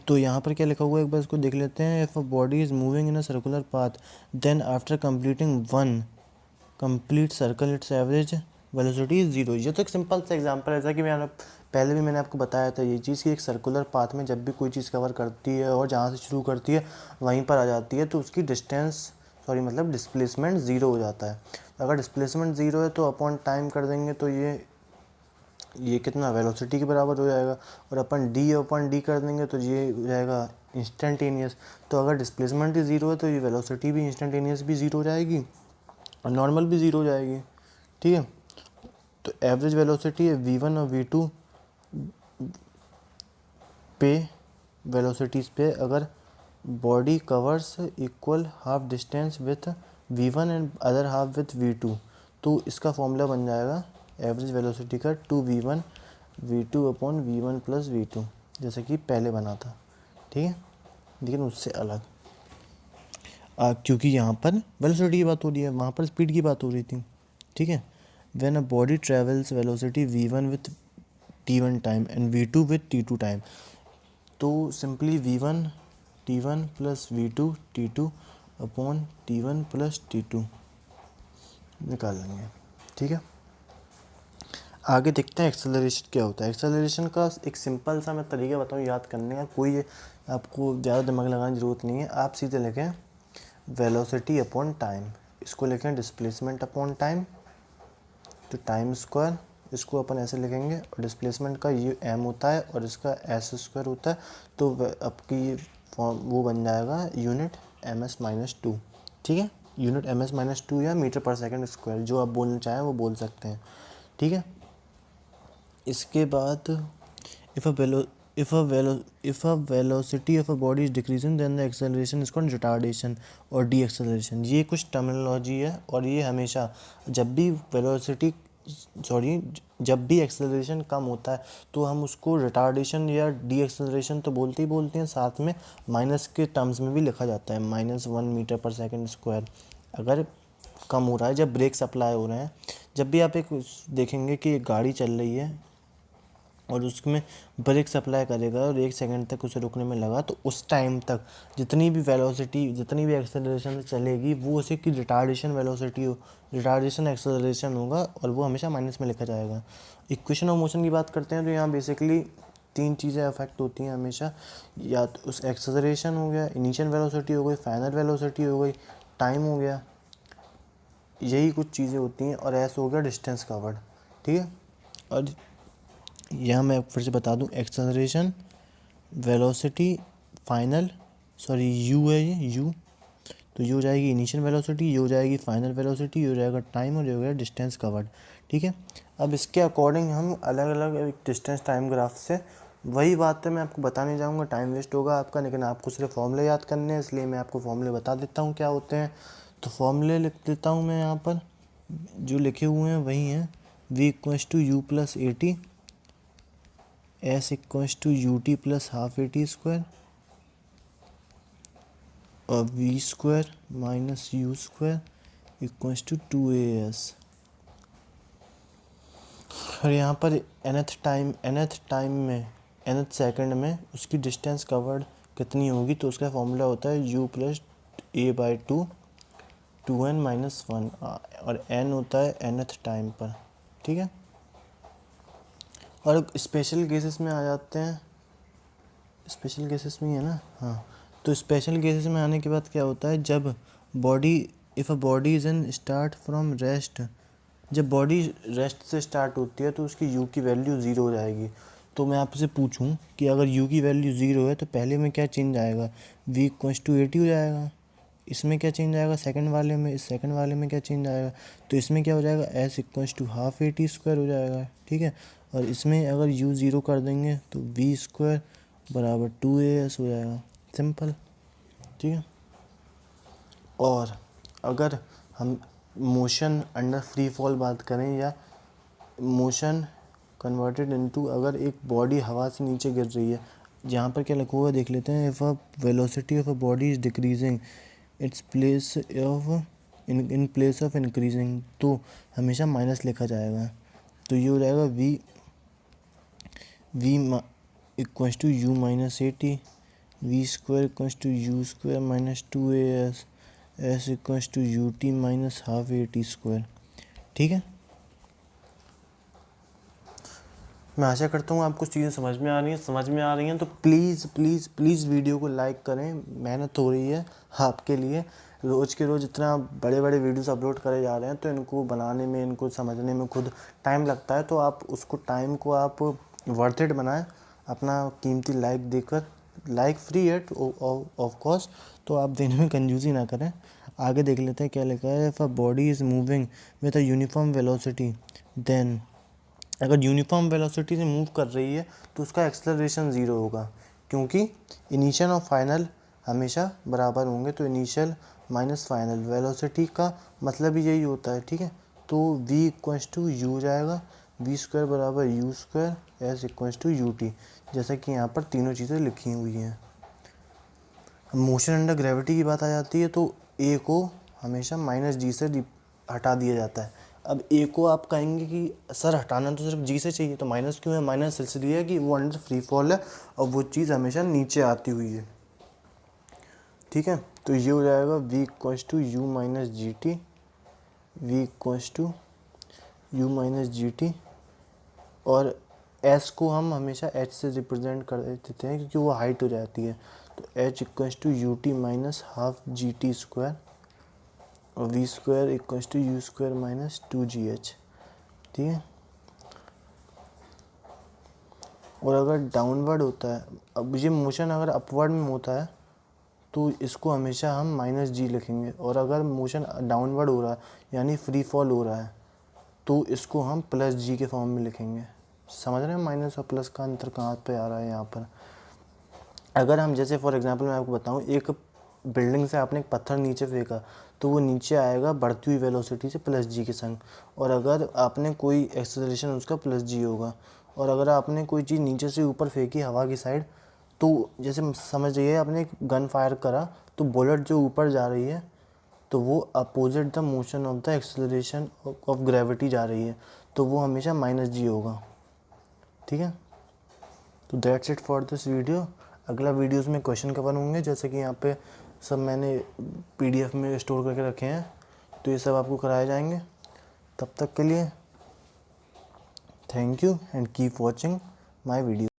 तो यहाँ पर क्या लिखा हुआ है एक बार इसको देख लेते हैं। If a body is moving in a circular path then after completing one complete circle its average velocity is zero. ये तो एक सिंपल सा एग्जांपल है, जैसा कि मैंने पहले भी मैंने आपको बताया था ये चीज़ कि एक सर्कुलर पाथ में जब भी कोई चीज़ कवर करती है और जहाँ से शुरू करती है वहीं पर आ जाती है, तो उसकी मतलब डिस्प्लेसमेंट ज़ीरो हो जाता है। अगर डिस्प्लेसमेंट ज़ीरो है तो अपॉन टाइम कर देंगे तो ये कितना वेलोसिटी के बराबर हो जाएगा, और अपन डी अपॉन डी कर देंगे तो ये हो जाएगा इंस्टेंटेनियस। तो अगर डिस्प्लेसमेंट ही ज़ीरो है तो ये वेलोसिटी भी इंस्टेंटेनियस भी ज़ीरो हो जाएगी और नॉर्मल भी ज़ीरो हो जाएगी। ठीक है, तो एवरेज वेलोसिटी है v1 और v2 पे वेलोसिटीज़ पे अगर body covers equal half distance with v1 and other half with v2, तो इसका फॉर्मूला बन जाएगा एवरेज वेलोसिटी का 2v1 v2 upon v1 plus v2, जैसे कि पहले बना था। ठीक है, लेकिन उससे अलग, क्योंकि यहाँ पर वेलोसिटी की बात हो रही है, वहाँ पर स्पीड की बात हो रही थी। ठीक है, when a body travels velocity v1 with t1 time and v2 with t2 time, तो simply v1 t1 plus v2 t2 upon t1 plus t2 निकाल लेंगे। ठीक है, आगे देखते हैं एक्सेलरेशन क्या होता है। एक्सेलरेशन का एक सिंपल सा मैं तरीका बताऊँ याद करने का, कोई आपको ज़्यादा दिमाग लगाने की ज़रूरत नहीं है। आप सीधे लिखें वेलोसिटी अपॉन टाइम, इसको लिखें डिस्प्लेसमेंट अपॉन टाइम, तो टाइम स्क्वायर, इसको अपन ऐसे लिखेंगे, और डिस्प्लेसमेंट का ये m होता है और इसका s स्क्वायर होता है, तो आपकी फॉर्म वो बन जाएगा यूनिट ms-2। ठीक है, यूनिट ms-2 या मीटर पर सेकंड स्क्वायर, जो आप बोलना चाहें वो बोल सकते हैं। ठीक है, इसके बाद if a velocity of a body is decreasing then the acceleration is called retardation और डी एक्सेलरेशन। ये कुछ टर्मिनोलॉजी है, और ये हमेशा जब भी एक्सेलरेशन कम होता है तो हम उसको रिटार्डेशन या डी एक्सेलरेशन तो बोलते हैं, साथ में माइनस के टर्म्स में भी लिखा जाता है, -1 मीटर पर सेकंड स्क्वायर अगर कम हो रहा है, जब ब्रेक अप्लाई हो रहे हैं। जब भी आप एक देखेंगे कि एक गाड़ी चल रही है और उसमें ब्रेक अप्लाई करेगा और 1 सेकंड तक उसे रुकने में लगा, तो उस टाइम तक जितनी भी वेलोसिटी, जितनी भी एक्सेलरेशन से चलेगी वो उसे की रिटार्डेशन एक्सेलरेशन होगा, और वो हमेशा माइनस में लिखा जाएगा। इक्वेशन ऑफ मोशन की बात करते हैं तो यहाँ बेसिकली 3 चीज़ें अफेक्ट होती हैं हमेशा, या तो उस एक्सेलरेशन हो गया, इनिशियल वेलोसिटी हो गई, फाइनल वेलोसिटी हो गई, टाइम हो गया, यही कुछ चीज़ें होती हैं, और ऐसा हो गया डिस्टेंस कवर्ड। ठीक है, और यहाँ मैं फिर से बता दूँ, एक्सेलरेशन, वेलोसिटी, फाइनल, यू है ये, यू, तो ये हो जाएगी इनिशियल वेलोसिटी, ये हो जाएगी फाइनल वेलोसिटी, ये हो जाएगा टाइम और ये हो जाएगा डिस्टेंस कवर्ड। ठीक है, अब इसके अकॉर्डिंग हम अलग अलग डिस्टेंस टाइम ग्राफ से वही बात है मैं आपको बताने जाऊँगा, टाइम वेस्ट होगा आपका, लेकिन आपको सिर्फ फॉर्मूले याद करने हैं, इसलिए मैं आपको फॉर्मूले बता देता हूँ क्या होते हैं। तो फॉर्मूले लिख देता हूँ मैं यहाँ पर, जो लिखे हुए हैं वही हैं। v equals to U plus A T, S equals to U T plus half A T square, और V square minus U square equals to 2as। और यहाँ पर nth सेकंड में उसकी डिस्टेंस कवर्ड कितनी होगी, तो उसका फॉर्मूला होता है u plus A by 2n-1, और n होता है nth टाइम पर। ठीक है, और स्पेशल केसेस में आ जाते हैं, स्पेशल केसेस में ही है ना, हाँ। तो स्पेशल केसेस में आने के बाद क्या होता है, जब body if a body is in start from rest, जब बॉडी रेस्ट से स्टार्ट होती है तो उसकी u की वैल्यू 0 हो जाएगी। तो मैं आपसे पूछूं कि अगर u की वैल्यू 0 है तो पहले में क्या चेंज आएगा, v इक्वल्स टू 80 हो जाएगा। इसमें क्या चेंज आएगा सेकंड वाले में, इस सेकंड वाले में क्या चेंज आएगा, तो इसमें क्या हो जाएगा s equals to half A T square हो जाएगा। ठीक है, और इसमें अगर u 0 कर देंगे तो v स्क्वायर बराबर 2as हो जाएगा, सिंपल। ठीक है, और अगर हम मोशन अंडर फ्री फॉल बात करें, या मोशन कन्वर्टेड इनटू, अगर एक बॉडी हवा से नीचे गिर रही है, जहाँ पर क्या लिखा हुआ है देख लेते हैं, if a velocity of a body is decreasing its place of in place of increasing, तो हमेशा माइनस लिखा जाएगा। तो ये हो जाएगा v equals to U minus A T, V square equals to U square minus 2as, S equals to U T minus half A T square. ठीक है, मैं आशा करता हूँ आपको चीज़ें समझ में आ रही हैं तो प्लीज़ प्लीज़ प्लीज़ वीडियो को लाइक करें, मेहनत हो रही है आपके लिए, रोज़ के रोज़ इतना बड़े बड़े वीडियोस अपलोड करे जा रहे हैं, तो इनको बनाने में, इनको समझने में खुद टाइम लगता है, तो आप उसको टाइम को आप वर्थ इट बनाएं, अपना कीमती लाइक देकर, लाइक फ्री है ऑफ कोर्स, तो आप देने में कंजूसी ना करें। आगे देख लेते हैं क्या लिखा है, if a body is moving with a uniform velocity then, अगर यूनिफॉर्म वेलोसिटी से मूव कर रही है तो उसका एक्सेलरेशन 0 होगा, क्योंकि इनिशियल और फाइनल हमेशा बराबर होंगे। तो इनिशियल माइनस फाइनल वेलोसिटी का मतलब ही यही होता है। ठीक है, तो v इक्वल्स टू यू हो जाएगा, वी स्क्वायर बराबर U square, S equals to U T, जैसा कि यहाँ पर तीनों चीज़ें लिखी हुई हैं। मोशन अंडर ग्रेविटी की बात आ जाती है, तो a को हमेशा माइनस जी से हटा दिया जाता है। अब ए को आप कहेंगे कि सर हटाना तो सिर्फ जी से चाहिए, तो माइनस क्यों है, माइनस इसलिए है कि वो अंडर फ्री फॉल है और वो चीज़ हमेशा नीचे आती हुई है। ठीक है, तो ये हो जाएगा v equals to U minus G T, V equals to U minus G T, और s को हम हमेशा h से रिप्रेजेंट कर देते हैं क्योंकि वो हाइट हो जाती है। तो h equals to U T minus half G T square, और V square equals to U square minus 2gh। ठीक है, और अगर डाउनवर्ड होता है, अब ये मोशन अगर अपवर्ड में होता है तो इसको हमेशा हम माइनस जी लिखेंगे, और अगर मोशन डाउनवर्ड हो रहा है यानी फ्री फॉल हो रहा है तो इसको हम प्लस जी के फॉर्म में लिखेंगे। समझ रहे हैं माइनस और प्लस का अंतर कहाँ पे आ रहा है यहाँ पर। अगर हम जैसे फॉर एग्जांपल मैं आपको बताऊँ, एक बिल्डिंग से आपने एक पत्थर नीचे फेंका तो वो नीचे आएगा बढ़ती हुई वेलोसिटी से प्लस जी के संग, और अगर आपने कोई एक्सेलरेशन उसका प्लस जी होगा। और अगर आपने कोई चीज़ नीचे से ऊपर फेंकी हवा की साइड, तो जैसे समझ जाइए आपने एक गन फायर करा तो बुलेट जो ऊपर जा रही है तो वो opposite the motion of the acceleration of gravity जा रही है, तो वो हमेशा माइनस जी होगा। ठीक है, तो that's it for this video. अगला वीडियोस में क्वेश्चन कवर होंगे, जैसे कि यहाँ पे सब मैंने PDF में स्टोर करके रखे हैं, तो ये सब आपको कराए जाएंगे। तब तक के लिए thank you and keep watching my video.